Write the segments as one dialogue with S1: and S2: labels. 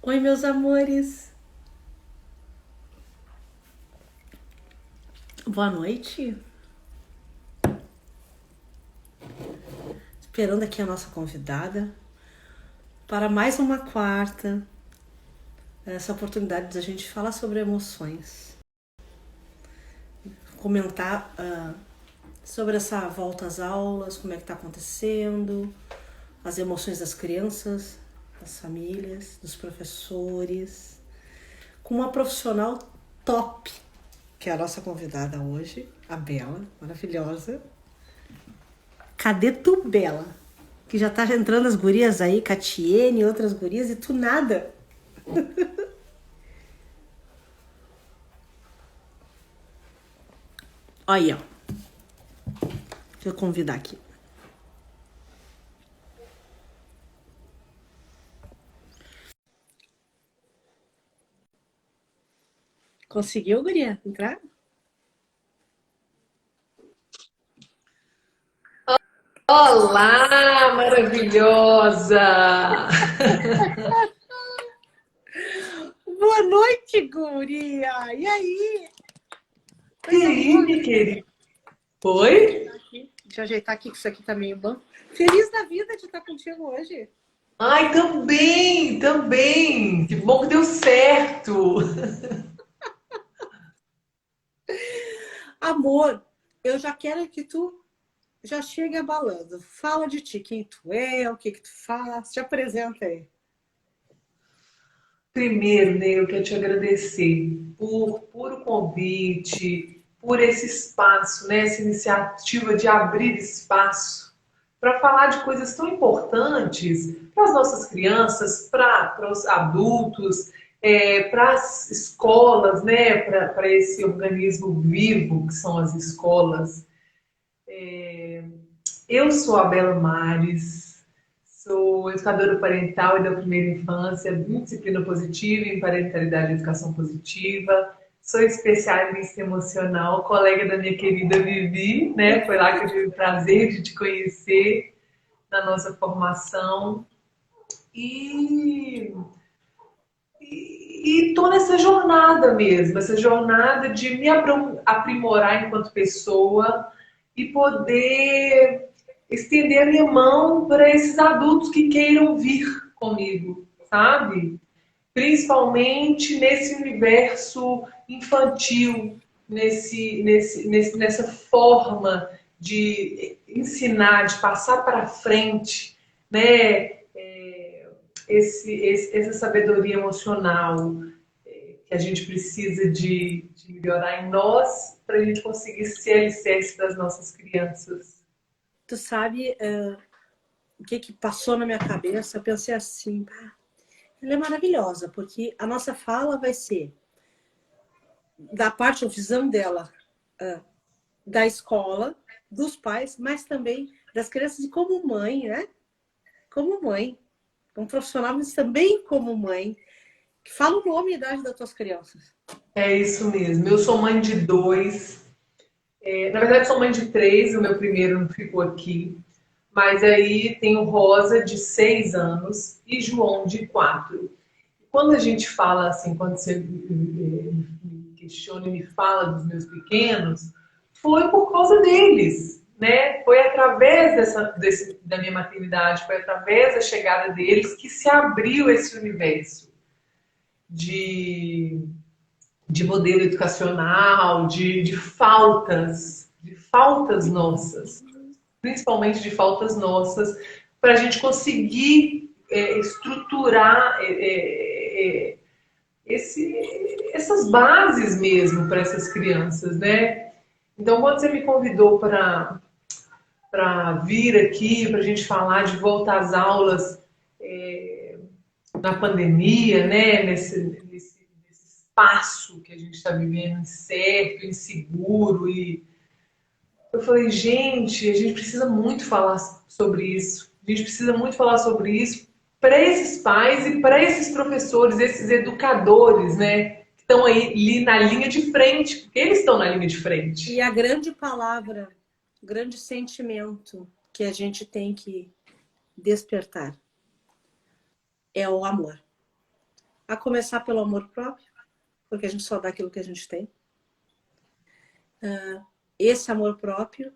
S1: Oi, meus amores. Boa noite. Esperando aqui a nossa convidada para mais uma quarta. Essa oportunidade de a gente falar sobre emoções. Comentar sobre essa volta às aulas, como é que está acontecendo, as emoções das crianças, das famílias, dos professores. Com uma profissional top, que é a nossa convidada hoje, a Bela, maravilhosa. Cadê tu, Bela? Que já tá entrando as gurias aí, Catiene e outras gurias, e tu nada. Olha aí, ó. Deixa eu convidar aqui. Conseguiu, guria, entrar?
S2: Olá, maravilhosa!
S1: Boa noite, guria! E aí?
S2: E
S1: Coisa
S2: aí,
S1: boa,
S2: minha
S1: guria.
S2: querida?
S1: Deixa eu
S2: Oi?
S1: ajeitar aqui. Deixa eu ajeitar aqui, que isso aqui tá meio bom. Feliz da vida de estar contigo hoje.
S2: Ai, também, também! Que bom que deu certo!
S1: Amor, eu já quero que tu já chegue abalando. Fala de ti, quem tu é, o que que tu faz. Te apresenta aí.
S2: Primeiro, né, eu quero te agradecer por o convite, por esse espaço, né, essa iniciativa de abrir espaço para falar de coisas tão importantes para as nossas crianças, para os adultos, para as escolas, né, para esse organismo vivo que são as escolas. Eu sou a Bela Mares, sou educadora parental e da primeira infância, em disciplina positiva, em parentalidade e educação positiva. Sou especialista emocional, colega da minha querida Vivi, né? Foi lá que eu tive o prazer de te conhecer na nossa formação. E estou nessa jornada mesmo, essa jornada de me aprimorar enquanto pessoa e poder estender a minha mão para esses adultos que queiram vir comigo, sabe? Principalmente nesse universo infantil, nessa forma de ensinar, de passar para frente, né? Essa sabedoria emocional que a gente precisa de melhorar em nós para a gente conseguir ser alicerce das nossas crianças.
S1: Tu sabe o que que passou na minha cabeça? Eu pensei assim, ela é maravilhosa, porque a nossa fala vai ser da parte, a visão dela, da escola, dos pais, mas também das crianças e como mãe, né? Como mãe, como profissional, mas também como mãe. Fala o nome e a idade das tuas crianças.
S2: É isso mesmo. Eu sou mãe de dois. Na verdade, sou mãe de três. O meu primeiro não ficou aqui. Mas aí tenho Rosa, de 6 anos, e João, de 4. Quando a gente fala assim, quando você me questiona e me fala dos meus pequenos, foi por causa deles, né? Foi através da minha maternidade, foi através da chegada deles que se abriu esse universo de, de modelo educacional, de faltas nossas, principalmente de faltas nossas, para a gente conseguir estruturar essas bases mesmo para essas crianças, né? Então, quando você me convidou para vir aqui, para a gente falar de volta às aulas na pandemia, né? Nesse espaço que a gente está vivendo, incerto, inseguro, e eu falei, gente, a gente precisa muito falar sobre isso. A gente precisa muito falar sobre isso para esses pais e para esses professores, esses educadores, né? Que estão aí ali na linha de frente, porque eles estão na linha de
S1: E
S2: frente.
S1: a grande palavra, o grande sentimento que a gente tem que despertar é o amor. a começar pelo amor próprio, porque a gente só dá aquilo que a gente tem. Esse amor próprio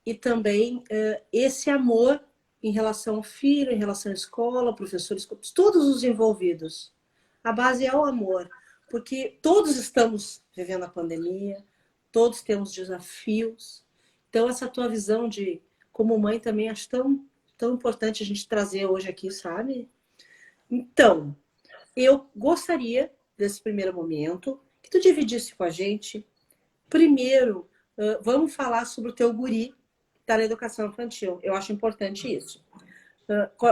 S1: e também esse amor em relação ao filho, em relação à escola, professores, todos os envolvidos. A base é o amor, porque todos estamos vivendo a pandemia, todos temos desafios. Então, essa tua visão de, como mãe, também acho tão importante a gente trazer hoje aqui, sabe? Então, eu gostaria, desse primeiro momento, que tu dividisse com a gente. Primeiro, vamos falar sobre o teu guri que está na educação infantil. Eu acho importante isso.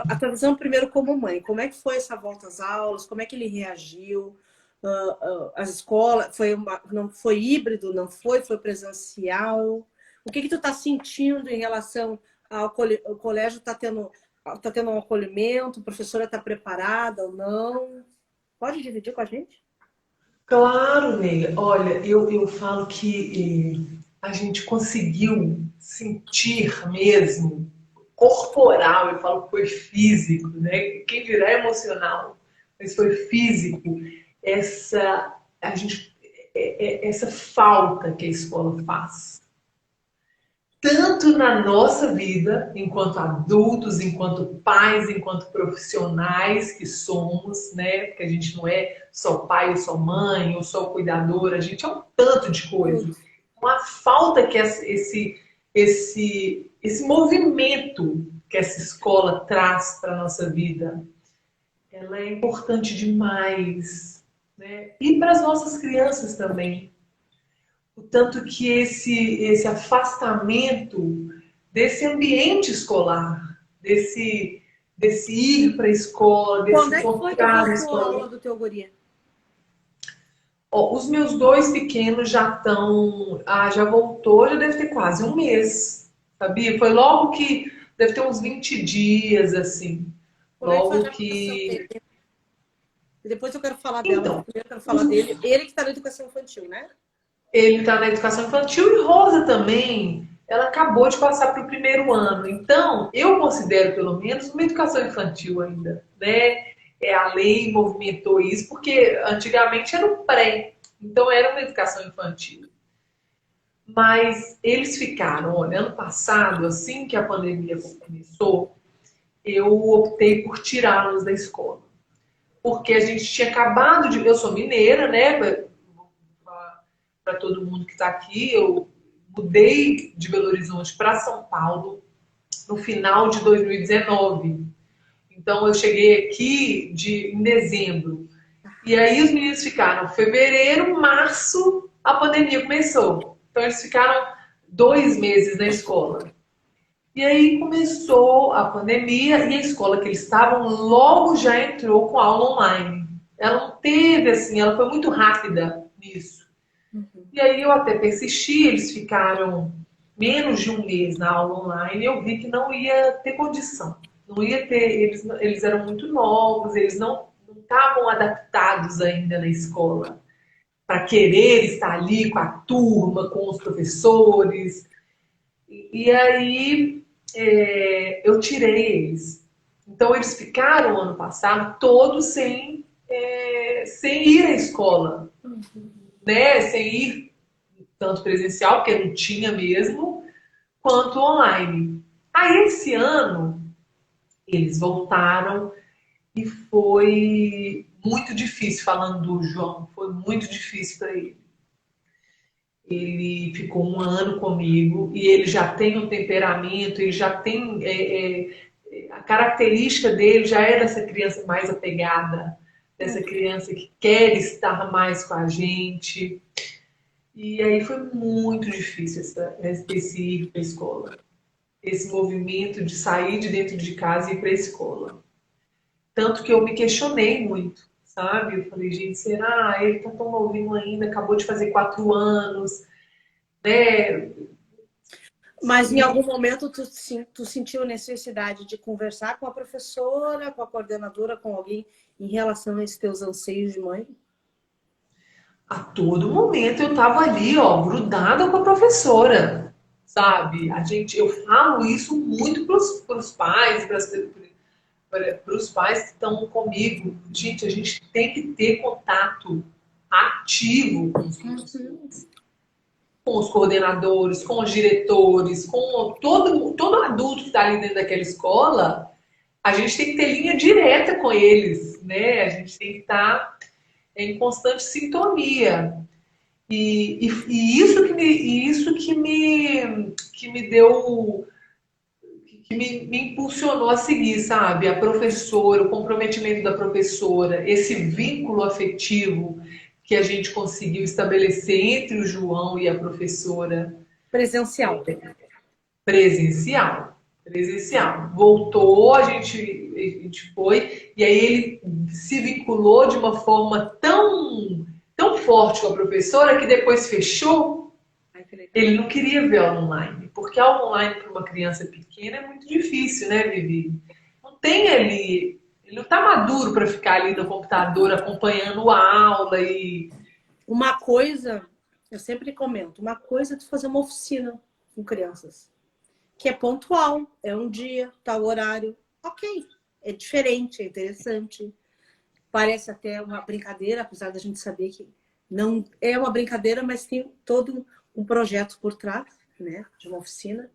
S1: A tua visão primeiro como mãe. Como é que foi essa volta às aulas? Como é que ele reagiu? As escolas, não foi híbrido, não foi? Foi presencial? O que tu está sentindo em relação ao colégio? Está tendo um acolhimento? A professora está preparada ou não? Pode dividir com a gente?
S2: Claro, Ney. Olha, eu falo que a gente conseguiu sentir mesmo, corporal, eu falo que foi físico, né? Quem dirá emocional, mas foi físico, essa, essa falta que a escola faz. Tanto na nossa vida, enquanto adultos, enquanto pais, enquanto profissionais que somos, né? Porque a gente não é só pai ou só mãe ou só cuidadora, a gente é um tanto de coisa. Uma falta que esse movimento que essa escola traz para a nossa vida, ela é importante demais, né? E para as nossas crianças também. O tanto que esse afastamento desse ambiente escolar, desse ir para a escola,
S1: Quando
S2: desse
S1: é que foi que
S2: encontrar na
S1: voltou a
S2: escola.
S1: aula do teu guri?
S2: Ó, os meus dois pequenos já estão. Ah, já voltou, já deve ter quase um mês, sabia? Foi logo que. Deve ter uns 20 dias, assim.
S1: Como é que foi a
S2: Logo
S1: adaptação
S2: que.
S1: dele? Depois eu quero falar dela, mas
S2: Então,
S1: primeiro eu quero falar dele. Ele que está na educação infantil, né?
S2: ele está na educação infantil e Rosa também. Ela acabou de passar para o primeiro ano. Então, eu considero, pelo menos, uma educação infantil ainda, né? A lei movimentou isso, porque antigamente era o pré. Então, era uma educação infantil. Mas eles ficaram, olha, ano passado, assim que a pandemia começou, eu optei por tirá-los da escola. Porque a gente tinha acabado de. Eu sou mineira, né? Para todo mundo que está aqui, eu mudei de Belo Horizonte para São Paulo no final de 2019. Então eu cheguei aqui em dezembro. E aí os meninos ficaram fevereiro, março, a pandemia começou. Então eles ficaram 2 meses na escola. E aí começou a pandemia e a escola que eles estavam logo já entrou com aula online. Ela não teve assim, ela foi muito rápida nisso. E aí eu até persisti, eles ficaram menos de um mês na aula online e eu vi que não ia ter condição. Não ia ter, eles eram muito novos, eles não estavam adaptados ainda na escola para querer estar ali com a turma, com os professores. E aí eu tirei eles. Então eles ficaram ano passado todos sem ir à escola, né? Sem ir tanto presencial, porque não tinha mesmo, quanto online. Aí esse ano eles voltaram e foi muito difícil, falando do João, foi muito difícil para ele. Ele ficou um ano comigo e ele já tem um temperamento, ele já tem a característica dele já é dessa criança mais apegada, dessa criança que quer estar mais com a gente. E aí foi muito difícil esse ir para a escola. Esse movimento de sair de dentro de casa e ir para a escola. Tanto que eu me questionei muito, sabe? Eu falei, gente, será? Ele tá tão novinho ainda, acabou de fazer 4 anos, né?
S1: Mas em algum momento tu sentiu necessidade de conversar com a professora, com a coordenadora, com alguém em relação a esses teus anseios de mãe?
S2: A todo momento eu tava ali, ó, grudada com a professora, sabe? Eu falo isso muito pros pais, para os pais que estão comigo, gente, a gente tem que ter contato ativo com os professores, com os coordenadores, com os diretores, com todo adulto que está ali dentro daquela escola. A gente tem que ter linha direta com eles, né? A gente tem que estar em constante sintonia. E isso que me deu, que me impulsionou a seguir, sabe? A professora, o comprometimento da professora, esse vínculo afetivo que a gente conseguiu estabelecer entre o João e a professora
S1: Presencial.
S2: presencial. Presencial. Voltou, a gente foi, e aí ele se vinculou de uma forma tão forte com a professora que depois fechou. Ele não queria ver aula online, porque aula online para uma criança pequena é muito difícil, né, Vivi? Não tem ali, ele não está maduro para ficar ali no computador acompanhando a aula e
S1: Uma coisa, eu sempre comento, uma coisa é tu fazer uma oficina com crianças, que é pontual, é um dia, tal horário, ok, é diferente, é interessante, parece até uma brincadeira, apesar da gente saber que não é uma brincadeira, mas tem todo um projeto por trás, né, de uma oficina.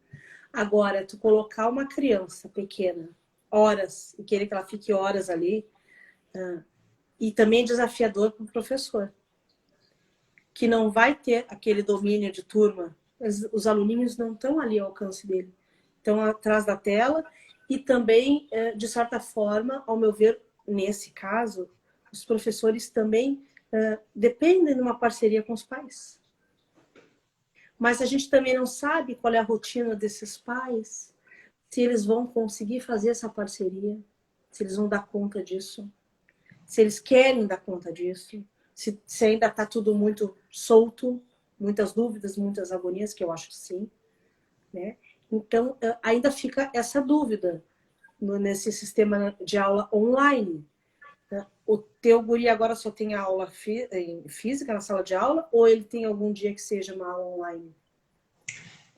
S1: Agora, tu colocar uma criança pequena, horas, e querer que ela fique horas ali, e também é desafiador para o professor, que não vai ter aquele domínio de turma. Os aluninhos não estão ali ao alcance dele. Estão atrás da tela e também, de certa forma, ao meu ver, nesse caso, os professores também dependem de uma parceria com os pais. Mas a gente também não sabe qual é a rotina desses pais, se eles vão conseguir fazer essa parceria, se eles vão dar conta disso, se eles querem dar conta disso, se ainda está tudo muito solto, muitas dúvidas, muitas agonias, que eu acho que sim, né? Então, ainda fica essa dúvida nesse sistema de aula online. O teu guri agora só tem aula física na sala de aula ou ele tem algum dia que seja uma aula online?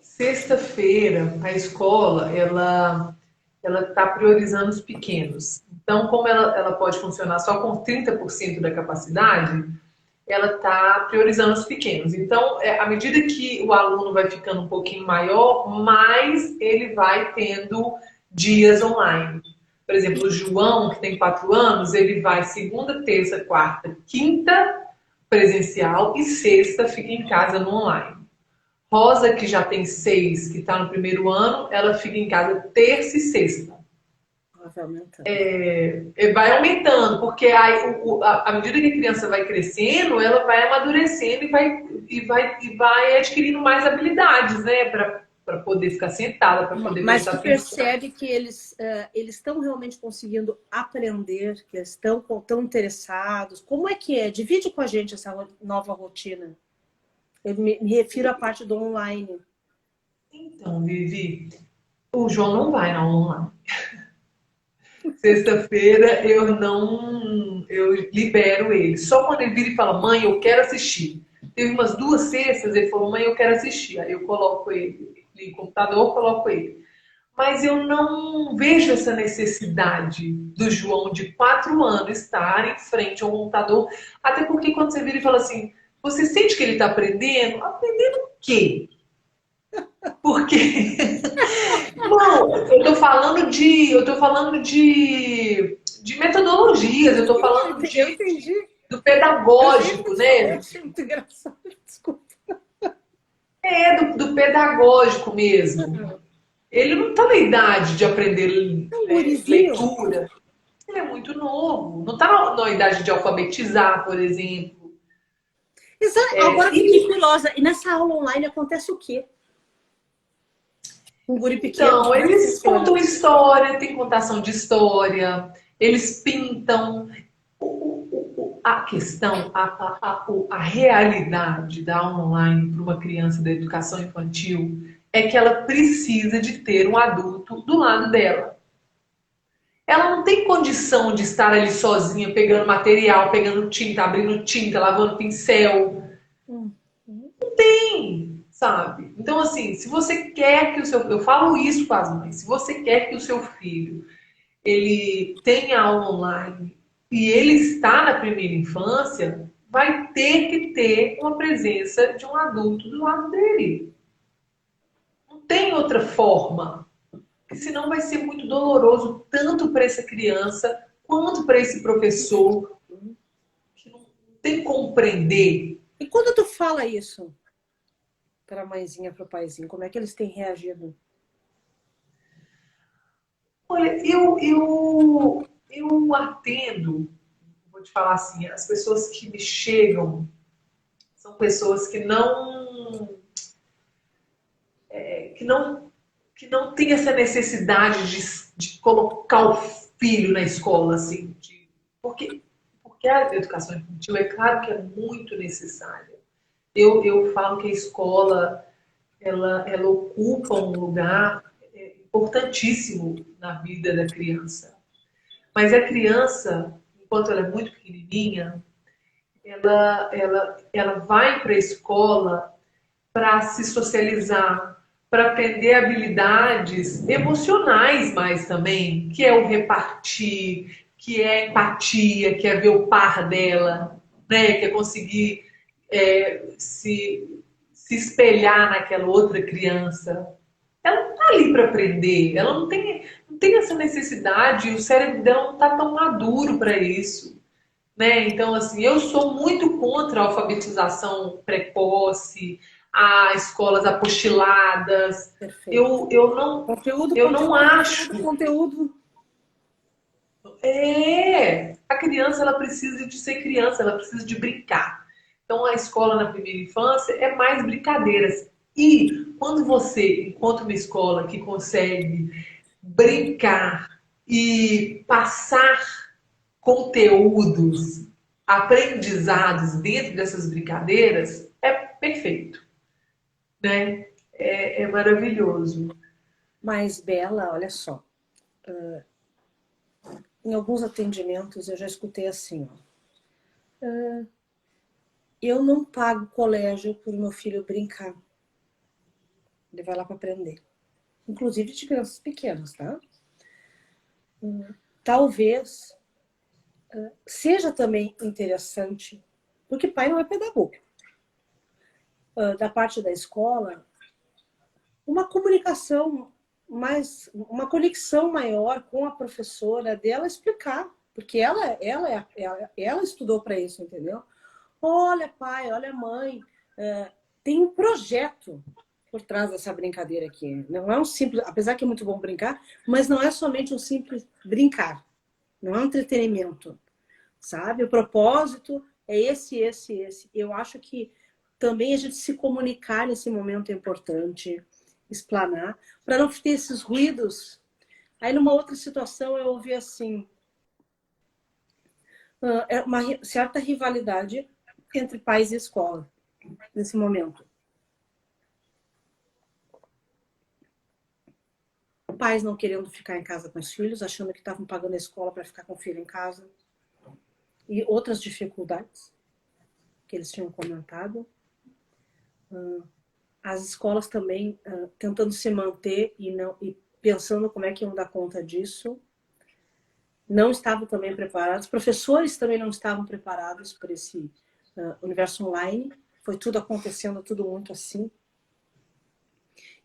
S2: sexta-feira a escola ela está priorizando os pequenos. Então, como ela pode funcionar só com 30% da capacidade, ela está priorizando os pequenos. Então, à medida que o aluno vai ficando um pouquinho maior, mais ele vai tendo dias online. Por exemplo, o João, que tem 4 anos, ele vai segunda, terça, quarta, quinta presencial e sexta fica em casa no online. Rosa, que já tem 6, que está no primeiro ano, ela fica em casa terça e sexta.
S1: Vai aumentando.
S2: Vai aumentando, porque à medida que a criança vai crescendo, ela vai amadurecendo e vai adquirindo mais habilidades, né? Para poder ficar sentada, para poder
S1: Mas
S2: prestar
S1: tu
S2: atenção.
S1: percebe que eles estão realmente conseguindo aprender, que eles estão tão interessados. Como é que é? Divide com a gente essa nova rotina. Eu me refiro à parte do online.
S2: Então, Vivi, o João não vai na online. Sexta-feira eu libero ele. Só quando ele vira e fala, mãe, eu quero assistir. Teve umas 2 sextas, ele falou, mãe, eu quero assistir. Aí eu coloco ele, ligo o computador, coloco ele. Mas eu não vejo essa necessidade do João de 4 anos estar em frente ao computador. Até porque quando você vira e fala assim, você sente que ele está aprendendo? Aprendendo o quê? Porque não, eu tô falando de metodologias, eu tô falando
S1: Eu entendi.
S2: do
S1: Eu sei
S2: pedagógico,
S1: que você falou,
S2: né?
S1: achei muito engraçado. Desculpa.
S2: Do pedagógico mesmo. Ele não está na idade de aprender
S1: É um gurizinho.
S2: leitura. Ele é muito novo. Não está na idade de alfabetizar, por exemplo.
S1: Exato. Agora eu fiquei curiosa. E nessa aula online acontece o quê? Um guri pequeno,
S2: Então,
S1: como é que
S2: eles
S1: funciona?
S2: contam história, tem contação de história, eles pintam. A questão, a realidade da aula online para uma criança da educação infantil é que ela precisa de ter um adulto do lado dela. Ela não tem condição de estar ali sozinha, pegando material, pegando tinta, abrindo tinta, lavando pincel.
S1: Hum.
S2: Tem, sabe? Então, assim, se você quer que o seu. Eu falo isso com as mães. Se você quer que o seu filho ele tem aula online e ele está na primeira infância, vai ter que ter uma presença de um adulto do lado dele. Não tem outra forma, porque senão vai ser muito doloroso tanto para essa criança quanto para esse professor que não tem como compreender.
S1: E quando tu fala isso para a mãezinha, para o paizinho, como é que eles têm reagido?
S2: Olha, eu atendo, vou te falar assim, as pessoas que me chegam são pessoas que não, que não têm essa necessidade de colocar o filho na escola, assim, porque a educação infantil é claro que é muito necessária. Eu falo que a escola ela ocupa um lugar importantíssimo na vida da criança. Mas a criança, enquanto ela é muito pequenininha, ela vai para a escola para se socializar, para aprender habilidades emocionais mais também, que é o repartir, que é a empatia, que é ver o par dela, né? Que é conseguir se espelhar naquela outra criança. Ela não está ali para aprender, ela não tem essa necessidade, o cérebro dela não está tão maduro para isso. Né? Então, assim, eu sou muito contra a alfabetização precoce, a escolas apostiladas.
S1: Perfeito.
S2: Eu não,
S1: Conteúdo,
S2: eu não
S1: conteúdo,
S2: acho.
S1: conteúdo, conteúdo.
S2: A criança ela precisa de ser criança, ela precisa de brincar. Então, a escola na primeira infância é mais brincadeiras. E quando você encontra uma escola que consegue brincar e passar conteúdos, aprendizados dentro dessas brincadeiras, é perfeito, né? É maravilhoso.
S1: Mas, Bela, olha só. Em alguns atendimentos eu já escutei assim, ó. Eu não pago colégio por meu filho brincar. Ele vai lá para aprender. Inclusive de crianças pequenas, tá? Talvez seja também interessante, porque pai não é pedagogo, da parte da escola, uma comunicação mais, uma conexão maior com a professora dela explicar, porque ela estudou para isso, entendeu? Olha, pai, olha, mãe, tem um projeto por trás dessa brincadeira aqui. Não é um simples, apesar que é muito bom brincar, mas não é somente um simples brincar. Não é um entretenimento, sabe? O propósito é esse. Eu acho que também a gente se comunicar nesse momento é importante, explanar, para não ter esses ruídos. Aí, numa outra situação, eu ouvi assim, é uma certa rivalidade entre pais e escola, nesse momento. Pais não querendo ficar em casa com os filhos, achando que estavam pagando a escola para ficar com o filho em casa. E outras dificuldades que eles tinham comentado. As escolas também tentando se manter e pensando como é que iam dar conta disso. Não estavam também preparados. Professores também não estavam preparados por esse universo online. Foi tudo acontecendo, tudo muito assim.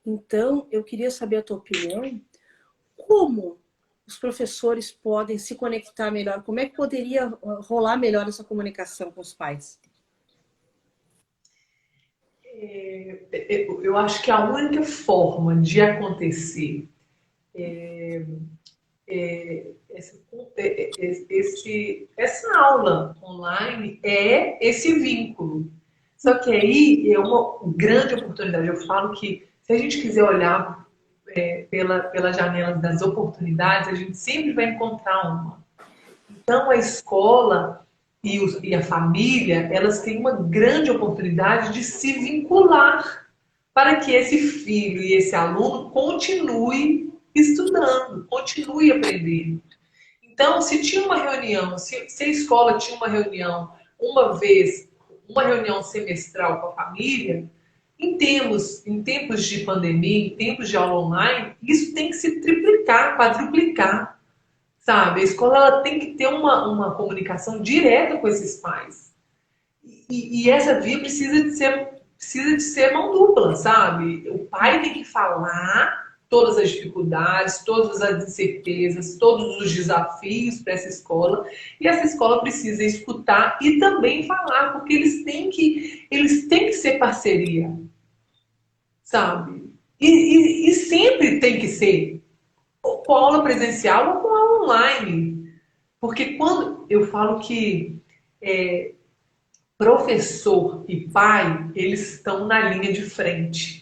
S1: Então, eu queria saber a tua opinião. Como os professores podem se conectar melhor? Como é que poderia rolar melhor essa comunicação com os pais?
S2: Eu acho que a única forma de acontecer essa aula online é esse vínculo. Só que aí é uma grande oportunidade. Eu falo que se a gente quiser olhar pela janela das oportunidades, a gente sempre vai encontrar uma. Então, a escola e a família, elas têm uma grande oportunidade de se vincular para que esse filho e esse aluno continue estudando, continue aprendendo. Então, se tinha uma reunião, se a escola tinha uma reunião uma vez, uma reunião semestral com a família, em tempos de pandemia, em tempos de aula online, isso tem que se triplicar, quadruplicar. sabe? A escola ela tem que ter uma comunicação direta com esses pais. E essa via precisa de ser mão dupla, sabe? O pai tem que falar todas as dificuldades, todas as incertezas, todos os desafios para essa escola, e essa escola precisa escutar e também falar, porque eles têm que ser parceria, sabe? E sempre tem que ser, ou com aula presencial ou com aula online. Porque quando eu falo que professor e pai, eles estão na linha de frente.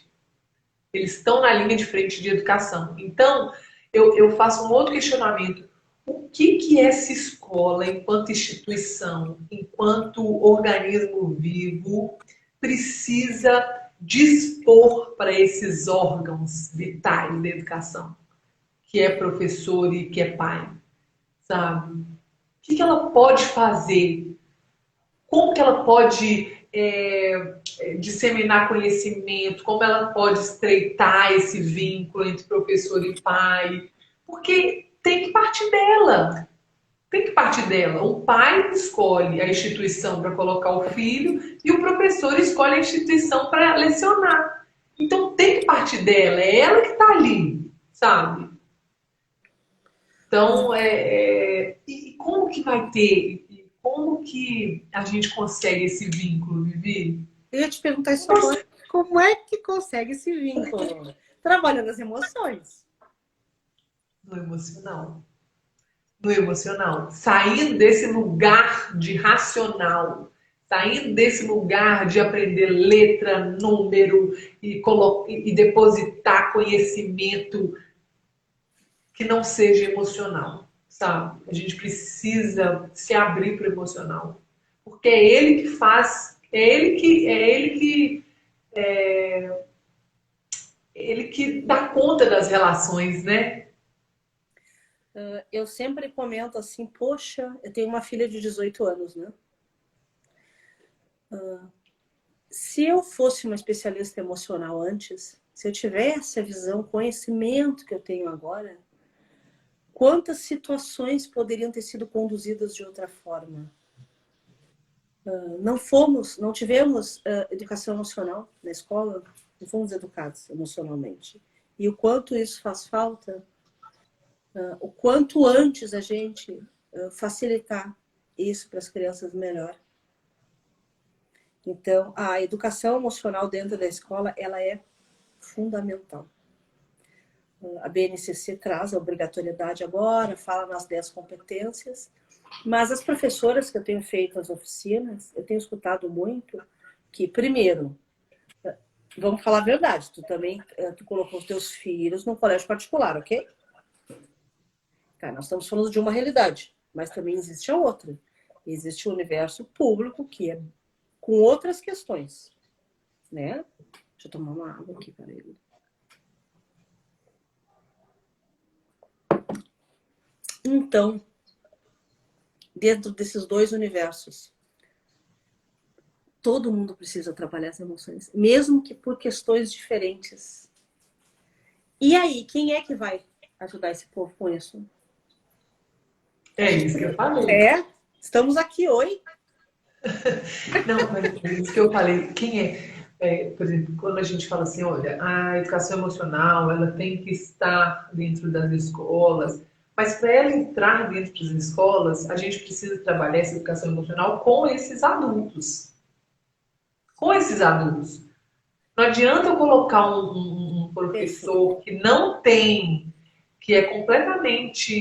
S2: Eles estão na linha de frente de educação. Então, eu faço um outro questionamento. O que essa escola, enquanto instituição, enquanto organismo vivo, precisa dispor para esses órgãos vitais da educação, que é professor e que é pai, sabe? O que ela pode fazer? Como que ela pode disseminar conhecimento? Como ela pode estreitar esse vínculo entre professor e pai? Porque tem que partir dela. Tem que partir dela. O pai escolhe a instituição para colocar o filho e o professor escolhe a instituição para lecionar. Então tem que partir dela. É ela que está ali, sabe? Então, e como que vai ter? E como que a gente consegue esse vínculo, Vivi?
S1: Eu ia te perguntar isso agora. Como é que consegue esse vínculo? Trabalhando as emoções.
S2: No emocional. No emocional. Saindo desse lugar de racional. Saindo desse lugar de aprender letra, número e depositar conhecimento que não seja emocional, sabe? A gente precisa se abrir para o emocional, porque é ele que faz, ele que dá conta das relações, né?
S1: Eu sempre comento assim, poxa, eu tenho uma filha de 18 anos, né? Se eu fosse uma especialista emocional antes, se eu tivesse a visão, conhecimento que eu tenho agora, quantas situações poderiam ter sido conduzidas de outra forma? Não tivemos educação emocional na escola, não fomos educados emocionalmente. E o quanto isso faz falta, o quanto antes a gente facilitar isso para as crianças melhor. Então, a educação emocional dentro da escola, ela é fundamental. A BNCC traz a obrigatoriedade agora, fala nas 10 competências, mas as professoras que eu tenho feito as oficinas, eu tenho escutado muito que, primeiro, vamos falar a verdade, tu colocou os teus filhos num colégio particular, ok? Tá, nós estamos falando de uma realidade, mas também existe a outra. Existe o universo público, que é com outras questões, né? Deixa eu tomar uma água aqui para ele. Então, dentro desses dois universos, todo mundo precisa trabalhar as emoções, mesmo que por questões diferentes. E aí, quem é que vai ajudar esse povo com isso?
S2: É isso que eu falei.
S1: Estamos aqui, oi?
S2: Não, mas é isso que eu falei. Por exemplo, quando a gente fala assim, olha, a educação emocional, ela tem que estar dentro das escolas, mas para ela entrar dentro das escolas, a gente precisa trabalhar essa educação emocional com esses adultos. Com esses adultos. Não adianta eu colocar um
S1: Perfeito.
S2: professor que não tem, que é completamente,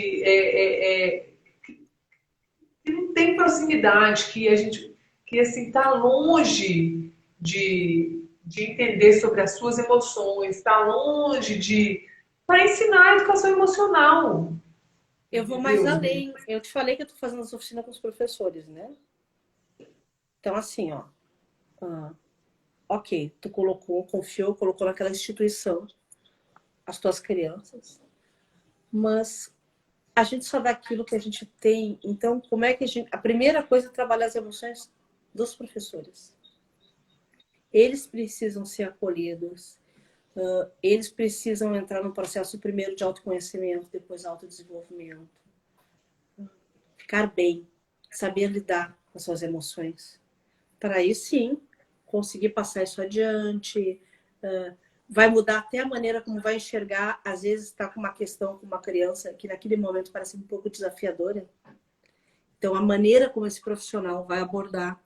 S2: que não tem proximidade, que assim, está longe de entender sobre as suas emoções, está longe para ensinar a educação emocional.
S1: Eu vou mais
S2: Entendeu?
S1: além. Eu te falei que eu estou fazendo essa oficina com os professores, né? Então, assim, ó. Ok, tu colocou naquela instituição as tuas crianças, mas a gente só dá aquilo que a gente tem. Então, como é que a gente. A primeira coisa é trabalhar as emoções dos professores. Eles precisam ser acolhidos, eles precisam entrar no processo primeiro de autoconhecimento, depois autodesenvolvimento. ficar bem, saber lidar com as suas emoções. Para aí sim, conseguir passar isso adiante, vai mudar até a maneira como vai enxergar. Às vezes está com uma questão com uma criança que naquele momento parece um pouco desafiadora. Então, a maneira como esse profissional vai abordar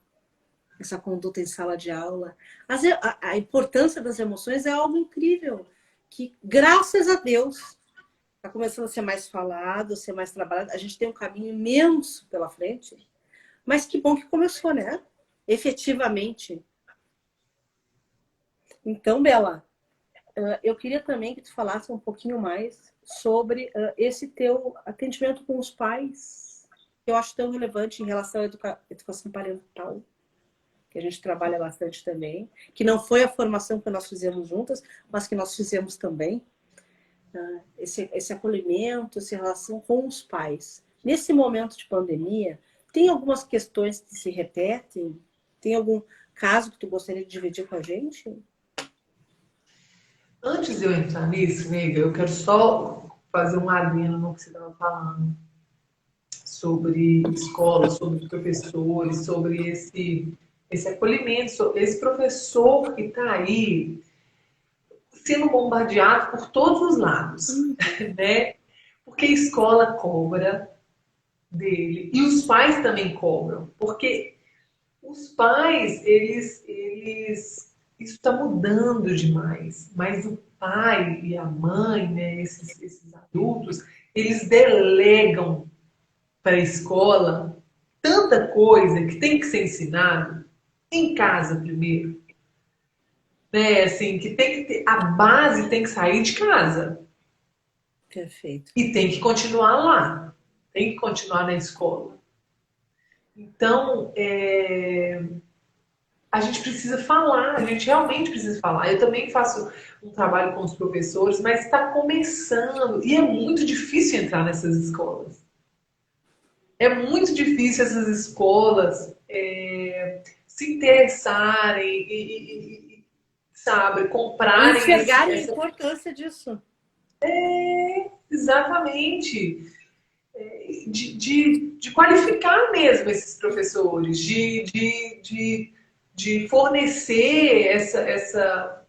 S1: essa conduta em sala de aula. A importância das emoções é algo incrível, que, graças a Deus, está começando a ser mais falado, a ser mais trabalhado. A gente tem um caminho imenso pela frente, mas que bom que começou, né? Efetivamente. Então, Bela, eu queria também que tu falasse um pouquinho mais sobre esse teu atendimento com os pais, que eu acho tão relevante em relação à educação parental, que a gente trabalha bastante também, que não foi a formação que nós fizemos juntas, mas que nós fizemos também. Esse acolhimento, essa relação com os pais. Nesse momento de pandemia, tem algumas questões que se repetem? Tem algum caso que tu gostaria de dividir com a gente?
S2: Antes de eu entrar nisso, nega, eu quero só fazer um adendo no que você estava falando sobre escola, sobre professores, sobre esse acolhimento, esse professor que está aí sendo bombardeado por todos os lados, né? Porque a escola cobra dele e os pais também cobram, porque os pais, isso está mudando demais, mas o pai e a mãe, né, esses adultos, eles delegam para a escola tanta coisa que tem que ser ensinado em casa primeiro, né? Assim, que tem que ter, a base tem que sair de casa
S1: Perfeito.
S2: e tem que continuar lá, tem que continuar na escola. Então, a gente precisa falar, a gente realmente precisa falar. Eu também faço um trabalho com os professores, mas está começando e é muito difícil entrar nessas escolas. É muito difícil essas escolas se interessarem sabe, comprarem
S1: Enxergarem a importância disso.
S2: exatamente de qualificar mesmo esses professores, de fornecer essa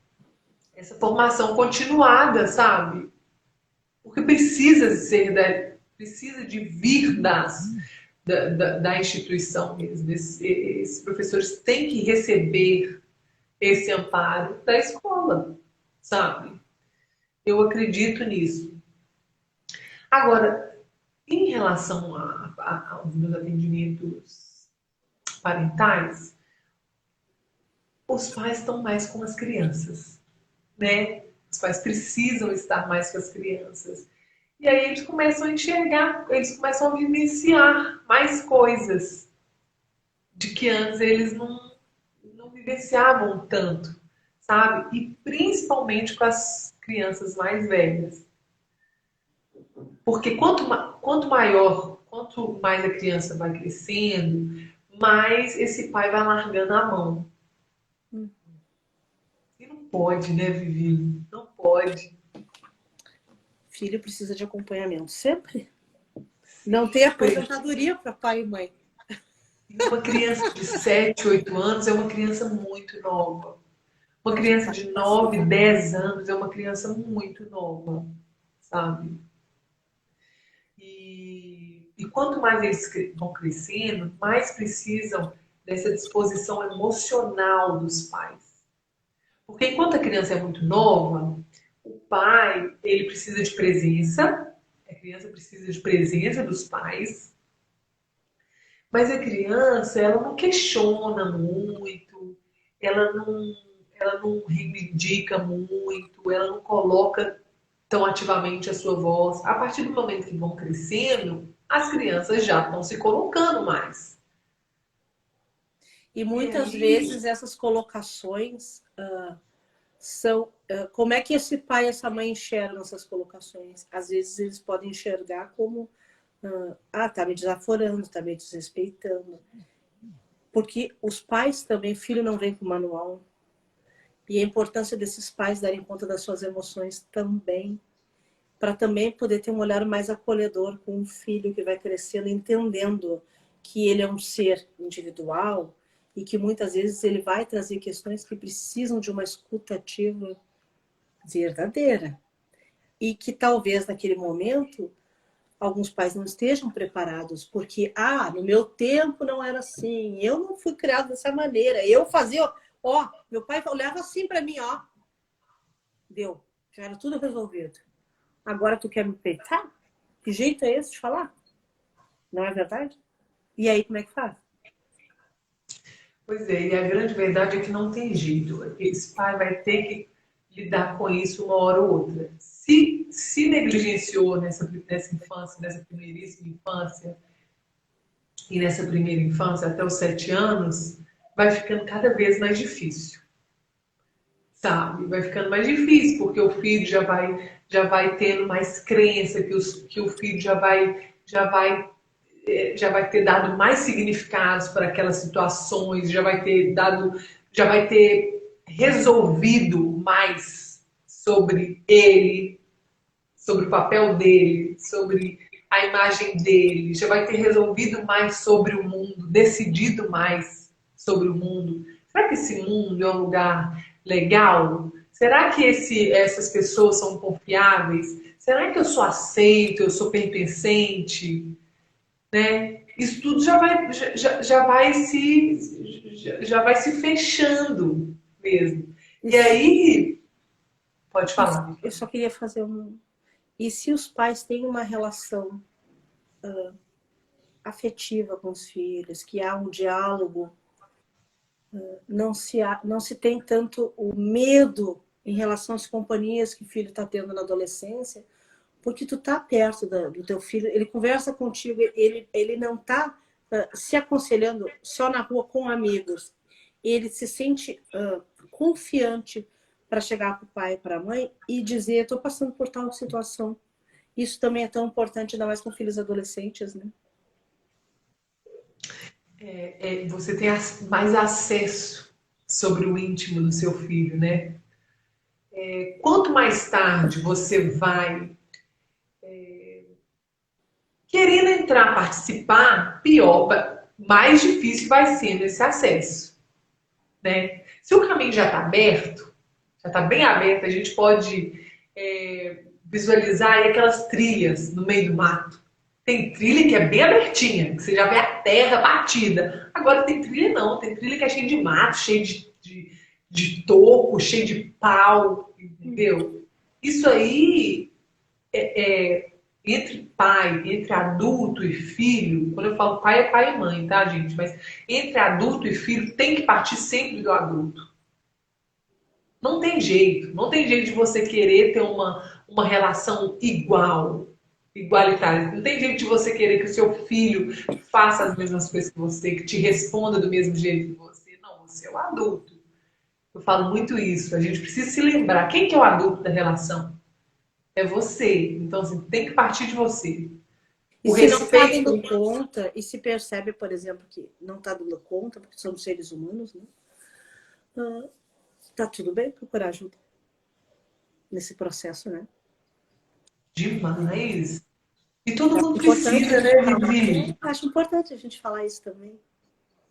S2: formação continuada, sabe? Porque precisa de vir da instituição mesmo. Esses professores têm que receber esse amparo da escola, sabe? Eu acredito nisso. Agora, em relação aos meus atendimentos parentais, os pais estão mais com as crianças, né? Os pais precisam estar mais com as crianças. E aí eles começam a enxergar, eles começam a vivenciar mais coisas de que antes eles não vivenciavam tanto, sabe? E principalmente com as crianças mais velhas. Porque quanto mais a criança vai crescendo, mais esse pai vai largando a mão. E não pode, né, Vivi? Não pode.
S1: Filho precisa de acompanhamento sempre. Não tem aposentadoria para pai e mãe.
S2: Uma criança de 7, 8 anos é uma criança muito nova. Uma criança de 9, 10 anos é uma criança muito nova, sabe? E quanto mais eles vão crescendo, mais precisam dessa disposição emocional dos pais. Porque enquanto a criança é muito nova, o pai, ele precisa de presença, a criança precisa de presença dos pais, mas a criança, ela não questiona muito, ela não, ela não reivindica muito, ela não coloca tão ativamente a sua voz. A partir do momento que vão crescendo, as crianças já estão se colocando mais.
S1: E muitas vezes essas colocações são... como é que esse pai e essa mãe enxergam essas colocações? Às vezes eles podem enxergar como tá me desaforando, tá me desrespeitando. Porque os pais também, filho não vem com manual. E a importância desses pais darem conta das suas emoções também. para também poder ter um olhar mais acolhedor com um filho que vai crescendo, entendendo que ele é um ser individual e que muitas vezes ele vai trazer questões que precisam de uma escuta ativa verdadeira. E que talvez naquele momento alguns pais não estejam preparados, porque, no meu tempo não era assim, eu não fui criado dessa maneira, eu fazia, meu pai olhava assim para mim, deu, já era tudo resolvido. Agora tu quer me peitar? Que jeito é esse de falar? Não é verdade? E aí, como é que faz?
S2: Pois é, e a grande verdade é que não tem jeito. Esse pai vai ter que lidar com isso uma hora ou outra. Se negligenciou nessa infância, nessa primeiríssima infância, e nessa primeira infância até os 7 anos, vai ficando cada vez mais difícil, sabe? Vai ficando mais difícil, porque o filho já vai tendo mais crença, que o filho já vai ter dado mais significados para aquelas situações, já vai ter resolvido mais sobre ele, sobre o papel dele, sobre a imagem dele, já vai ter resolvido mais sobre o mundo, decidido mais sobre o mundo. Será que esse mundo é um lugar legal? Será que essas pessoas são confiáveis? Será que eu sou aceito, eu sou pertencente? Né? Isso tudo já vai se fechando mesmo. E aí, pode falar.
S1: Eu só queria fazer um. E se os pais têm uma relação afetiva com os filhos, que há um diálogo, não se tem tanto o medo em relação às companhias que o filho está tendo na adolescência, porque tu tá perto do teu filho, ele conversa contigo, ele não tá se aconselhando só na rua com amigos, ele se sente confiante para chegar para o pai e para a mãe e dizer, estou passando por tal situação. Isso também é tão importante, ainda mais com filhos adolescentes, né?
S2: Você tem mais acesso sobre o íntimo do seu filho, né? Quanto mais tarde você vai querendo entrar, participar, pior, mais difícil vai sendo esse acesso, né? Se o caminho já está aberto, já está bem aberto, a gente pode visualizar aí aquelas trilhas no meio do mato. Tem trilha que é bem abertinha, que você já vê a terra batida. Agora tem trilha não, tem trilha que é cheia de mato, cheia de toco, cheia de pau, entendeu? Isso aí entre pai, entre adulto e filho, quando eu falo pai é pai e mãe, tá, gente? Mas entre adulto e filho tem que partir sempre do adulto. Não tem jeito de você querer ter uma relação igualitária. Não tem jeito de você querer que o seu filho faça as mesmas coisas que você, que te responda do mesmo jeito que você. Não, você é o adulto. Eu falo muito isso. A gente precisa se lembrar. Quem que é o adulto da relação? É você. Então, assim, tem que partir de você.
S1: E
S2: O
S1: se não está
S2: respeito.
S1: dando conta, e se percebe, por exemplo, que não está dando conta, porque somos seres humanos, né? Tá tudo bem procurar ajuda nesse processo, né?
S2: Demais. E todo
S1: Acho
S2: mundo
S1: importante a
S2: precisa,
S1: gente
S2: né,
S1: falar.
S2: Vivi?
S1: Acho importante a gente falar isso também.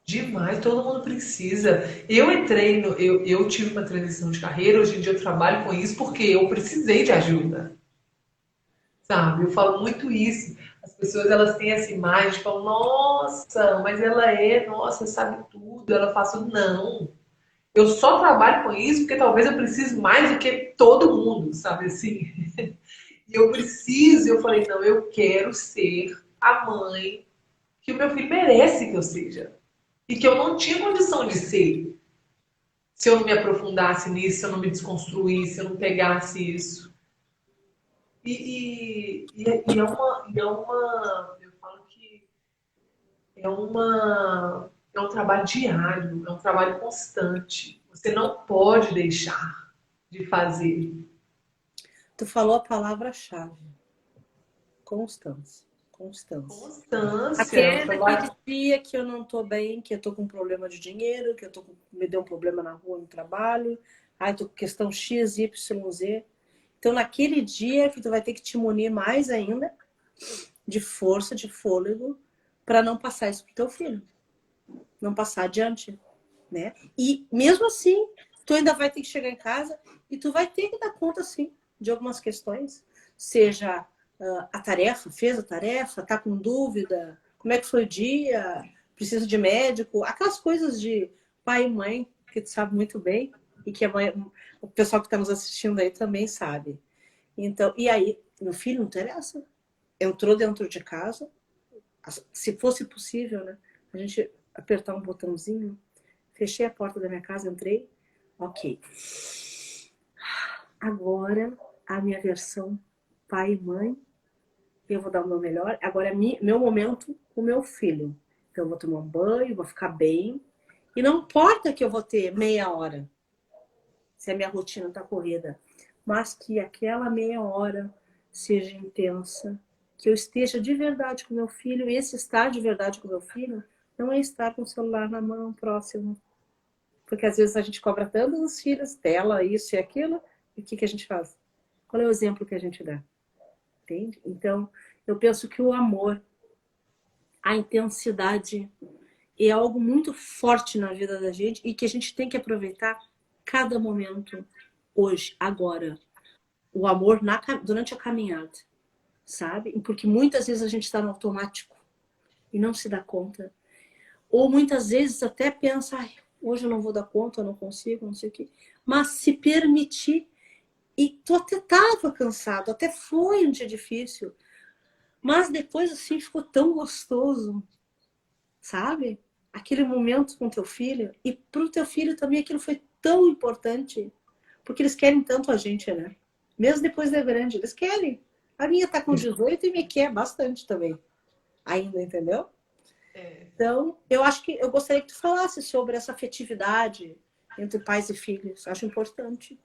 S2: Demais, todo mundo precisa. Eu tive uma transição de carreira, hoje em dia eu trabalho com isso porque eu precisei de ajuda, sabe? Eu falo muito isso. As pessoas elas têm essa imagem de falar, nossa, mas nossa, sabe tudo, ela faz tudo. Não. Eu só trabalho com isso porque talvez eu precise mais do que todo mundo, sabe assim? E eu falei, não, eu quero ser a mãe que o meu filho merece que eu seja. E que eu não tinha condição de ser se eu não me aprofundasse nisso, se eu não me desconstruísse, se eu não pegasse isso. Eu falo que é um trabalho diário, é um trabalho constante. Você não pode deixar de fazer.
S1: Tu falou a palavra-chave. Constância. Constância.
S2: Constância, é um
S1: Aquele
S2: trabalho.
S1: dia que eu não tô bem, que eu tô com problema de dinheiro, que me deu um problema na rua, no trabalho, tô com questão X, Y, Z. Então, naquele dia que tu vai ter que te munir mais ainda de força, de fôlego, para não passar isso pro teu filho. Não passar adiante, né? E mesmo assim, tu ainda vai ter que chegar em casa e tu vai ter que dar conta, sim, de algumas questões. Seja a tarefa, fez a tarefa, tá com dúvida, como é que foi o dia, precisa de médico, aquelas coisas de pai e mãe, que tu sabe muito bem, e que a mãe, o pessoal que está nos assistindo aí também sabe. Então, e aí, meu filho não interessa. Entrou dentro de casa, se fosse possível, né? A gente apertar um botãozinho, fechei a porta da minha casa, entrei, ok. Agora, a minha versão pai e mãe, eu vou dar o meu melhor. Agora é meu momento com o meu filho. Então, eu vou tomar um banho, vou ficar bem. E não importa que eu vou ter meia hora, se a minha rotina está corrida, mas que aquela meia hora seja intensa, que eu esteja de verdade com meu filho. E esse estar de verdade com meu filho não é estar com o celular na mão próximo. Porque às vezes a gente cobra tanto dos filhos, tela, isso e aquilo, e o que a gente faz? Qual é o exemplo que a gente dá? Entende? Então, eu penso que o amor, a intensidade, é algo muito forte na vida da gente e que a gente tem que aproveitar cada momento, hoje, agora. O amor durante a caminhada, sabe? Porque muitas vezes a gente está no automático e não se dá conta. Ou muitas vezes até pensa, hoje eu não vou dar conta, eu não consigo, não sei o quê. Mas se permitir, e tu até estava cansado, até foi um dia difícil, mas depois assim ficou tão gostoso, sabe? Aquele momento com teu filho, e pro teu filho também aquilo foi tão importante, porque eles querem tanto a gente, né? Mesmo depois da grande, eles querem. A minha tá com 18 e me quer bastante também, ainda, entendeu? Então, eu acho que eu gostaria que tu falasse sobre essa afetividade entre pais e filhos. Acho importante.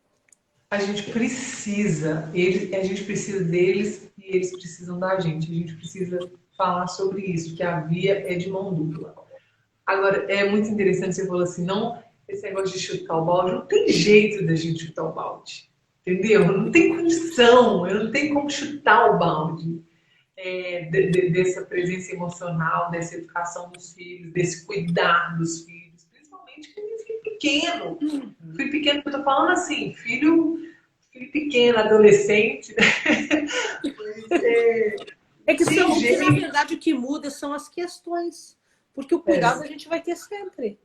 S2: A gente precisa, a gente precisa deles e eles precisam da gente. A gente precisa falar sobre isso, que a via é de mão dupla. Agora, é muito interessante, você falou assim, não, esse negócio de chutar o balde, não tem jeito da gente chutar o balde, entendeu? Não tem condição, eu não tenho como chutar o balde dessa presença emocional, dessa educação dos filhos, desse cuidar dos filhos, principalmente com o filho pequeno. Filho pequeno que eu tô falando assim, filho pequeno, adolescente.
S1: É que,
S2: De
S1: que, na
S2: jeito.
S1: verdade, o que muda são as questões. Porque o cuidado a gente vai ter sempre,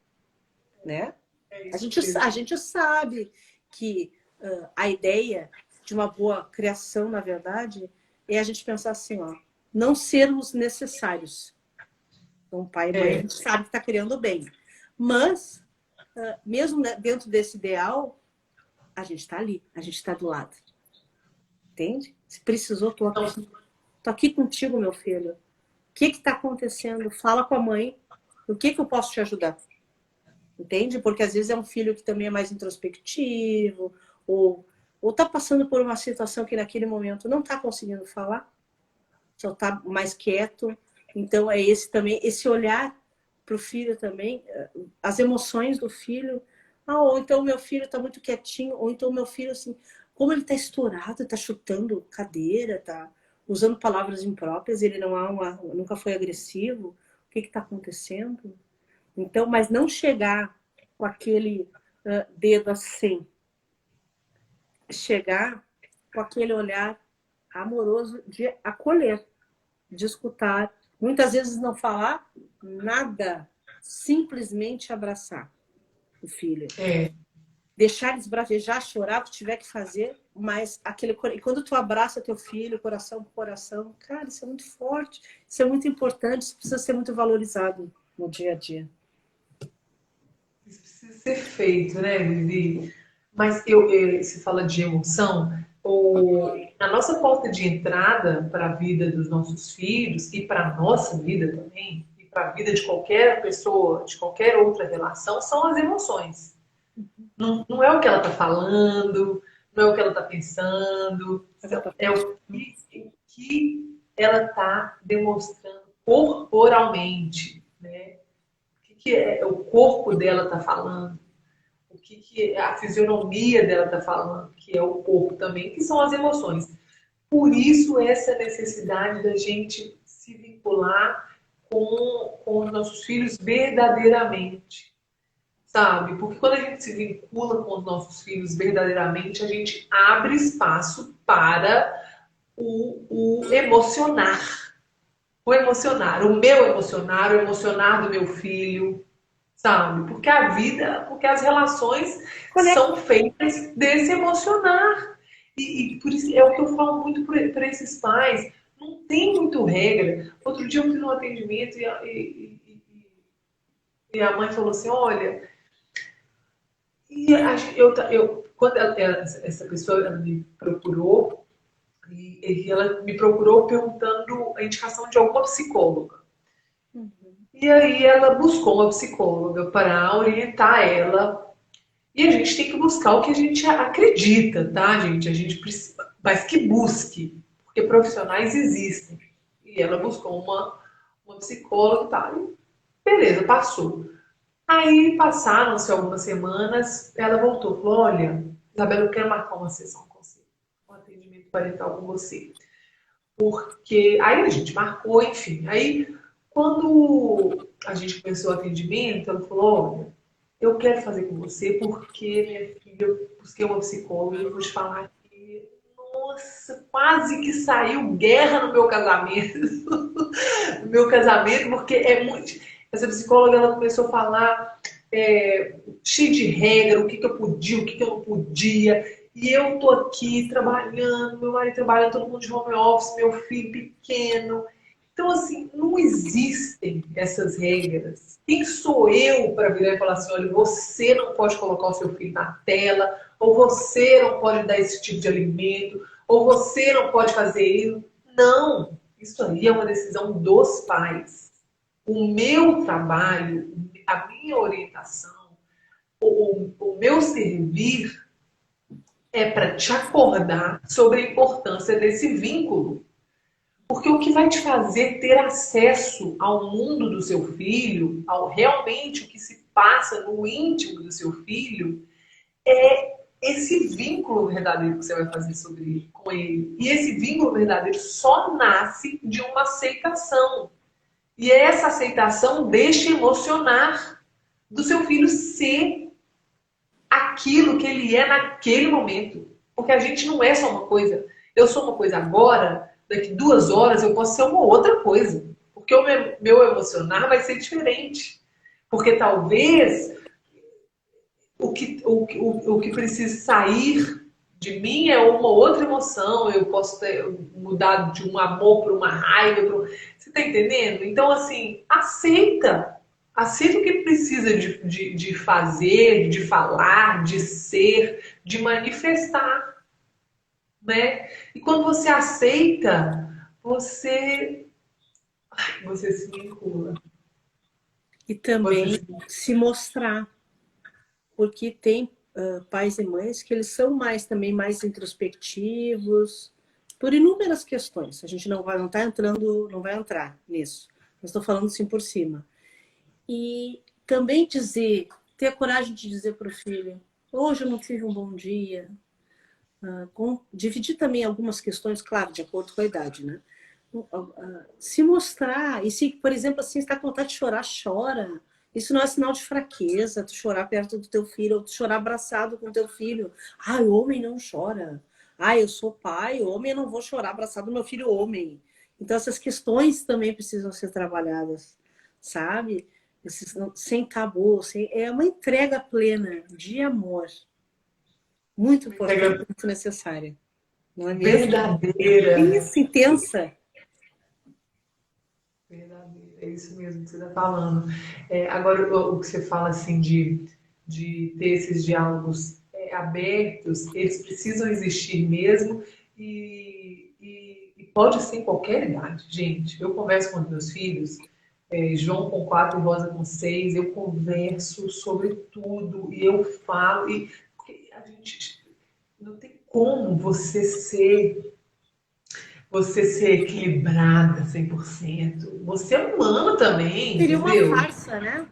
S1: né? A gente sabe que a ideia de uma boa criação, na verdade, é a gente pensar assim, ó, não sermos necessários. Então, pai e mãe, a gente sabe que está criando bem. Mas, mesmo dentro desse ideal, a gente está ali, a gente está do lado. Entende? Se precisou, tô aqui. Tô aqui contigo, meu filho. O que está acontecendo? Fala com a mãe. O que eu posso te ajudar? Entende? Porque às vezes é um filho que também é mais introspectivo, ou tá passando por uma situação que naquele momento não está conseguindo falar, só está mais quieto. Então é esse também, esse olhar para o filho também, as emoções do filho. Ou então o meu filho está muito quietinho, ou então o meu filho, assim, como ele está estourado, está chutando cadeira, está usando palavras impróprias, ele nunca foi agressivo. O que está acontecendo? Então, mas não chegar com aquele dedo assim, chegar com aquele olhar amoroso de acolher, de escutar, muitas vezes não falar nada, simplesmente abraçar o filho. Deixar esbravejar, chorar, o que tiver que fazer, mas e quando tu abraça teu filho, coração por coração, cara, isso é muito forte, isso é muito importante, isso precisa ser muito valorizado no dia a dia.
S2: Isso precisa ser feito, né, Vivi? Mas se fala de emoção, a nossa porta de entrada para a vida dos nossos filhos e para a nossa vida também, e para a vida de qualquer pessoa, de qualquer outra relação, são as emoções. Não é o que ela está falando, não é o que ela está pensando, é o que ela está demonstrando corporalmente, né? O que o corpo dela está falando. o que a fisionomia dela está falando, que é o corpo também, que são as emoções. Por isso, essa necessidade da gente se vincular com os nossos filhos verdadeiramente, sabe? Porque quando a gente se vincula com os nossos filhos verdadeiramente, a gente abre espaço para o emocionar. O emocionar, o meu emocionar, o emocionar do meu filho, sabe? Porque a vida, porque as relações são feitas desse emocionar. E por isso é o que eu falo muito para esses pais. Não tem muito regra. Outro dia eu fiz um atendimento e a mãe falou assim, olha, quando essa pessoa ela me procurou, e ela me procurou perguntando a indicação de alguma psicóloga. E aí ela buscou uma psicóloga para orientar ela. E a gente tem que buscar o que a gente acredita, tá, gente? A gente precisa, mas que busque, porque profissionais existem. E ela buscou uma psicóloga e tal. E beleza, passou. Aí passaram-se algumas semanas, ela voltou, falou, olha, Isabela, eu quero marcar uma sessão com você, um atendimento parental com você. Porque aí a gente marcou, enfim. Aí, quando a gente começou o atendimento, ela falou, olha, eu quero fazer com você porque, minha filha, eu busquei uma psicóloga e eu vou te falar que, nossa, quase que saiu guerra no meu casamento. No meu casamento, porque é muito... Essa psicóloga, ela começou a falar cheio de regra, o que eu podia, o que eu não podia. E eu tô aqui trabalhando, meu marido trabalhando, todo mundo de home office, meu filho pequeno. Então, assim, não existem essas regras. Quem sou eu para virar e falar assim, olha, você não pode colocar o seu filho na tela, ou você não pode dar esse tipo de alimento, ou você não pode fazer isso. Não, isso aí é uma decisão dos pais. O meu trabalho, a minha orientação, o meu servir é para te acordar sobre a importância desse vínculo. Porque o que vai te fazer ter acesso ao mundo do seu filho, ao realmente o que se passa no íntimo do seu filho, é esse vínculo verdadeiro que você vai fazer com ele. E esse vínculo verdadeiro só nasce de uma aceitação. E essa aceitação deixa emocionar do seu filho ser aquilo que ele é naquele momento. Porque a gente não é só uma coisa. Eu sou uma coisa agora, daqui 2 horas eu posso ser uma outra coisa. Porque o meu emocionar vai ser diferente. Porque talvez o que precisa sair de mim é uma outra emoção. Eu posso ter mudado de um amor para uma raiva. Você está entendendo? Então, assim, aceita. Aceita o que precisa de fazer, de falar, de ser, de manifestar, né? E quando você aceita, você se vincula.
S1: E também se mostrar. Porque tem pais e mães que eles são também mais introspectivos, por inúmeras questões. A gente não vai entrar nisso. Eu estou falando assim por cima. E também ter a coragem de dizer para o filho, hoje eu não tive um bom dia. Dividir também algumas questões, claro, de acordo com a idade, né? Se mostrar, e se, por exemplo, assim, está com vontade de chorar, chora. Isso não é sinal de fraqueza, tu chorar perto do teu filho, ou tu chorar abraçado com teu filho. Ai, homem não chora. Ai, eu sou pai, homem, eu não vou chorar abraçado do meu filho homem. Então, essas questões também precisam ser trabalhadas, sabe? Sem tabu, é uma entrega plena de amor. Muito importante, muito necessária. Não é mesmo?
S2: Verdadeira.
S1: Isso, intensa.
S2: Verdadeira, é isso mesmo que você está falando. Agora, o que você fala assim de ter esses diálogos abertos, eles precisam existir mesmo e pode ser em qualquer idade, gente. Eu converso com os meus filhos, João com 4 e Rosa com 6, eu converso sobre tudo e eu falo, porque a gente não tem como você ser equilibrada 100%. Você é humano também,
S1: Seria
S2: entendeu?
S1: uma farsa, né?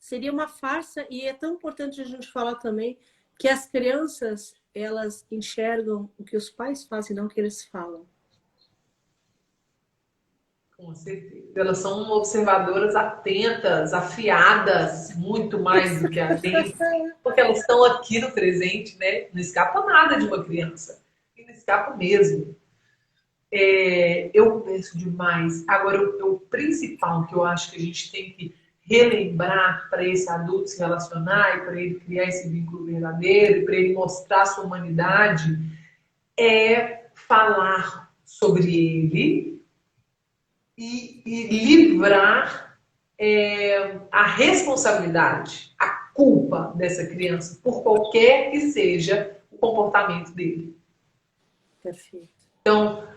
S1: seria uma farsa, e é tão importante a gente falar também que as crianças, elas enxergam o que os pais fazem, não o que eles falam.
S2: Com certeza. Elas são observadoras atentas, afiadas, muito mais do que a gente, porque elas estão aqui no presente, né? Não escapa nada de uma criança. E não escapa mesmo. Eu converso demais. Agora, o principal que eu acho que a gente tem que relembrar para esse adulto se relacionar e para ele criar esse vínculo verdadeiro e para ele mostrar sua humanidade é falar sobre ele e livrar a responsabilidade, a culpa dessa criança por qualquer que seja o comportamento dele.
S1: Perfeito.
S2: Então,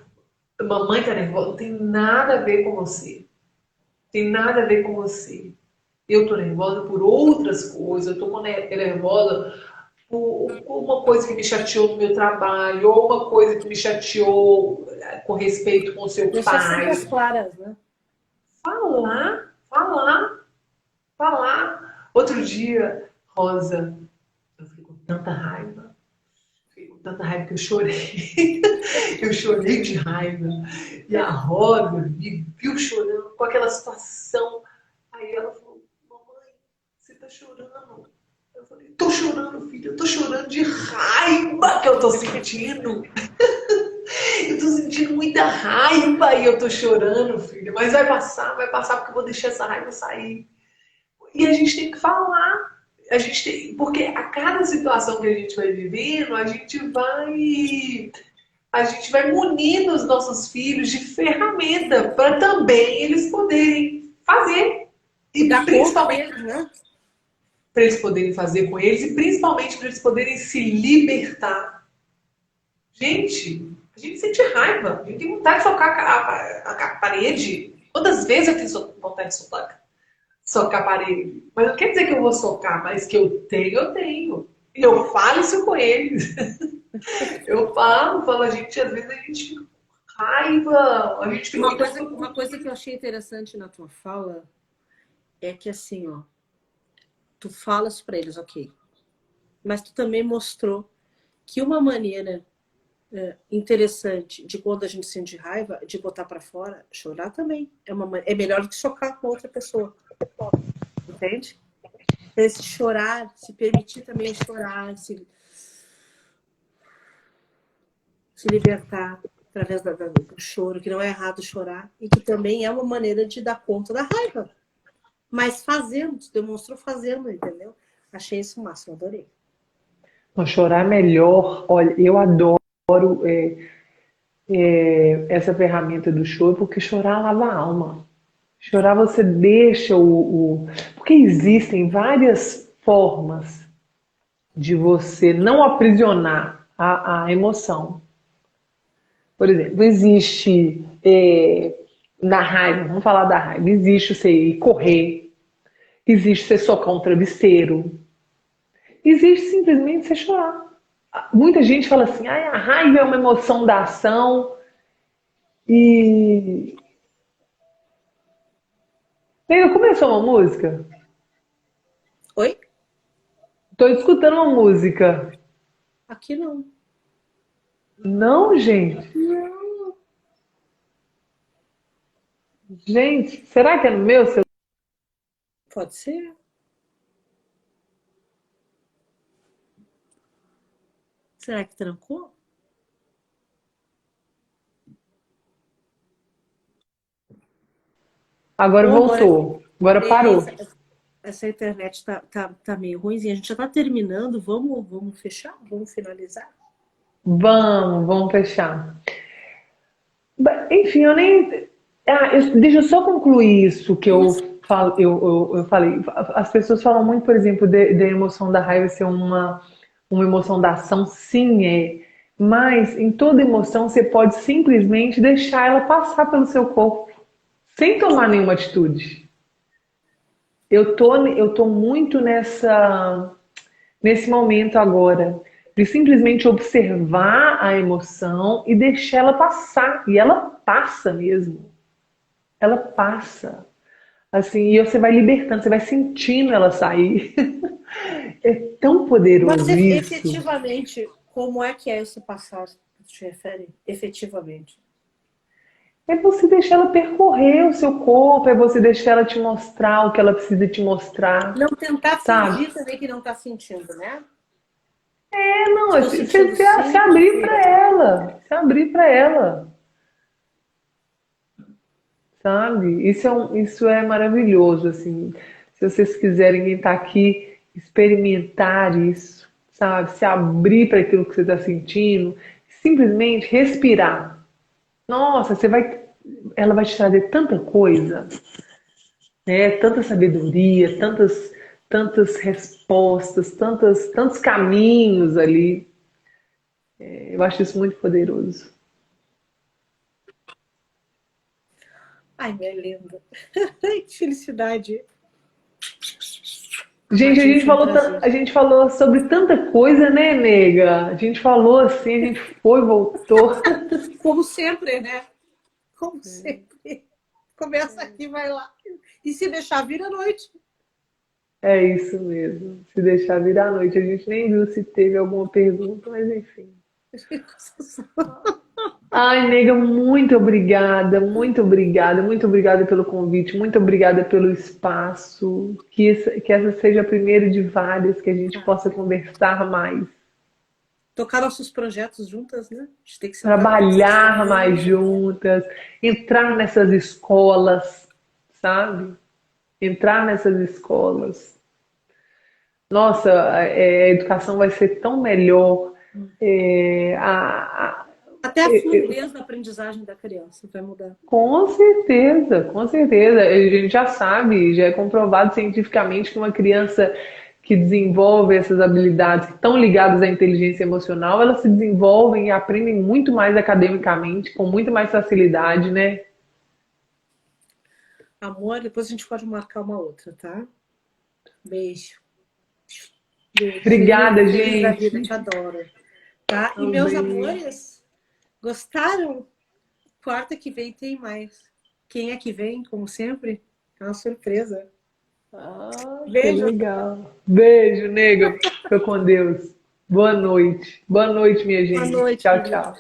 S2: mamãe tá nervosa, não tem nada a ver com você. Tem nada a ver com você. Eu tô nervosa por outras coisas, eu tô nervosa por uma coisa que me chateou no meu trabalho, ou uma coisa que me chateou com respeito com o seu
S1: Deixar sempre as
S2: pai.
S1: claras, né?
S2: Falar, falar, falar. Outro dia, Rosa, eu fiquei com tanta raiva. Fiquei com tanta raiva que eu chorei. Eu chorei de raiva. E a Rosa me viu chorando com aquela situação. Aí ela falou, mamãe, você tá chorando? Eu falei, tô chorando, filha, eu tô chorando de raiva que eu tô sentindo. Eu tô sentindo muita raiva e eu tô chorando, filha. Mas vai passar porque eu vou deixar essa raiva sair. E a gente tem que falar. Porque a cada situação que a gente vai vivendo, a gente vai munindo os nossos filhos de ferramenta para também eles poderem fazer. E
S1: Dar conta
S2: principalmente
S1: deles, né?
S2: para eles poderem fazer com eles e principalmente para eles poderem se libertar. Gente, a gente sente raiva, a gente tem vontade de socar a parede. Quantas vezes eu tenho vontade de socar a parede? Mas não quer dizer que eu vou socar, mas que eu tenho, eu tenho. E eu falo isso com eles. Eu falo, a gente, às vezes a gente fica com raiva, a gente fica
S1: Uma coisa que eu achei interessante na tua fala é que assim, ó, tu falas para eles, ok, mas tu também mostrou que uma maneira interessante de quando a gente sente raiva, de botar para fora, chorar também. É melhor do que socar com outra pessoa. Entende? Esse chorar, se permitir também chorar, se libertar através do choro, que não é errado chorar, e que também é uma maneira de dar conta da raiva. Mas fazendo, tu demonstrou fazendo, entendeu? Achei isso máximo, adorei.
S2: Não, chorar é melhor. Olha, eu adoro essa ferramenta do choro, porque chorar lava a alma. Chorar você deixa Porque existem várias formas de você não aprisionar a emoção. Por exemplo, existe na raiva, vamos falar da raiva, existe você ir correr, existe você socar um travesseiro, existe simplesmente você chorar. Muita gente fala assim, ah, a raiva é uma emoção da ação e... Neila, começou uma música?
S1: Oi?
S2: Tô escutando uma música.
S1: Aqui não.
S2: Não, gente.
S1: Não.
S2: Gente, será que é no meu celular?
S1: Pode ser. Será que trancou?
S2: Agora
S1: Bom, agora,
S2: voltou. Agora parou.
S1: essa internet tá meio ruimzinha. A gente já tá terminando. Vamos fechar? Vamos finalizar?
S2: Vamos fechar. Enfim, eu nem. Deixa eu só concluir isso que eu falo, eu falei. As pessoas falam muito, por exemplo, da emoção da raiva ser uma emoção da ação, sim, é. Mas em toda emoção você pode simplesmente deixar ela passar pelo seu corpo, sem tomar nenhuma atitude. Eu tô muito nesse momento agora, de simplesmente observar a emoção e deixar ela passar. E ela passa mesmo. Ela passa. Assim, e você vai libertando, você vai sentindo ela sair. É tão
S1: Mas
S2: poderoso isso.
S1: efetivamente, como é que é esse passagem que tu te refere? Efetivamente.
S2: É você deixar ela percorrer o seu corpo, é você deixar ela te mostrar o que ela precisa te mostrar,
S1: Não tentar
S2: sabe?
S1: fingir também que não tá sentindo, né?
S2: É, não,
S1: Estou sentindo
S2: se
S1: sim,
S2: abrir para
S1: confira.
S2: ela, se abrir para ela, sabe? Isso é maravilhoso, assim. Se vocês quiserem, quem está aqui, experimentar isso, sabe? Se abrir para aquilo que você está sentindo, simplesmente respirar. Nossa, ela vai te trazer tanta coisa, né? Tanta sabedoria, tantas respostas, tantos caminhos ali. Eu acho isso muito poderoso.
S1: Ai, minha linda. Ai, que felicidade.
S2: Gente,
S1: Amadinho foi um prazer.
S2: a gente falou sobre tanta coisa, né, nega? A gente falou assim, a gente foi, voltou.
S1: Como sempre, né? Como sempre. Começa aqui, vai lá. E se deixar, vira a noite.
S2: É isso mesmo. Se deixar virar a noite, a gente nem viu se teve alguma pergunta, mas enfim. Ai, nega, muito obrigada pelo convite, muito obrigada pelo espaço. Que essa seja a primeira de várias, que a gente possa conversar mais,
S1: Tocar nossos projetos juntas, né? A gente tem que sentar para conversar
S2: trabalhar mais
S1: mais.
S2: juntas, entrar nessas escolas, sabe? Entrar nessas escolas. Nossa, a educação vai ser tão melhor. É,
S1: Até a fluidez da aprendizagem da criança vai mudar.
S2: Com certeza, com certeza. A gente já sabe, já é comprovado cientificamente que uma criança que desenvolve essas habilidades que estão ligadas à inteligência emocional, elas se desenvolvem e aprendem muito mais academicamente, com muito mais facilidade, né?
S1: Amor, depois a gente pode marcar uma outra, tá? Beijo. Beijo. Feliz,
S2: Obrigada,
S1: feliz da vida,
S2: gente.
S1: te adoro. Tá? E meus
S2: Também.
S1: amores, gostaram? Quarta que vem tem mais. Quem é que vem, como sempre? É uma surpresa.
S2: Ah, que
S1: Beijo.
S2: legal. Beijo, nega. Fica com Deus. Boa noite. Boa noite, minha
S1: Boa
S2: gente.
S1: noite,
S2: Tchau,
S1: querido.
S2: tchau.